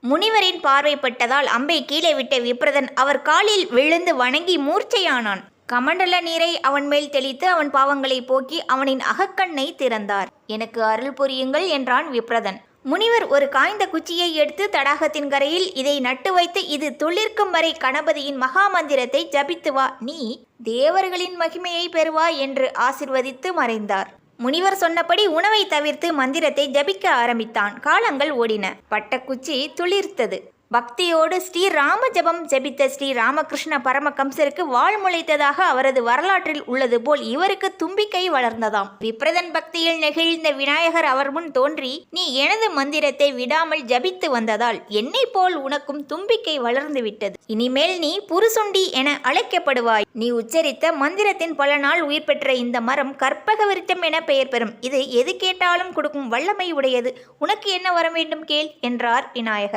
முனிவரின் பார்வைப்பட்டதால் அம்பை கீழே விட்ட விப்ரதன் அவர் காலில் விழுந்து வணங்கி மூர்ச்சையானான். கமண்டல நீரை அவன் மேல் தெளித்து அவன் பாவங்களை போக்கி அவனின் அகக்கண்ணை திறந்தார். எனக்கு அருள் புரியுங்கள் என்றான் விப்ரதன். முனிவர் ஒரு காய்ந்த குச்சியை எடுத்து தடாகத்தின் கரையில் இதை நட்டு வைத்து இது துளிர்க்கும் வரை கணபதியின் மகாமந்திரத்தை ஜபித்து வா, நீ தேவர்களின் மகிமையை பெறுவாய் என்று ஆசிர்வதித்து மறைந்தார். முனிவர் சொன்னபடி உணவை தவிர்த்து மந்திரத்தை ஜபிக்க ஆரம்பித்தான். காலங்கள் ஓடின. பட்டக்குச்சி துளிர்த்தது. பக்தியோடு ஸ்ரீராம ஜபம் ஜபித்த ஸ்ரீ ராமகிருஷ்ண பரமகம்சருக்கு வாழ் முளைத்ததாக அவரது வரலாற்றில் உள்ளது போல் இவருக்கு தும்பிக்கை வளர்ந்ததாம். விப்ரதன் பக்தியில் நெகிழ்ந்த விநாயகர் அவர் முன் தோன்றி, நீ எனது மந்திரத்தை விடாமல் ஜபித்து வந்ததால் என்னை போல் உனக்கும் தும்பிக்கை வளர்ந்து விட்டது. இனிமேல் நீ புருசுண்டி என அழைக்கப்படுவாய். நீ உச்சரித்த மந்திரத்தின் பலனால் உயிர் பெற்ற இந்த மரம் கற்பக விருட்சம் என பெயர் பெறும். இது எது கேட்டாலும் கொடுக்கும் வல்லமை உடையது. உனக்கு என்ன வர வேண்டும் கேள் என்றார் விநாயகர்.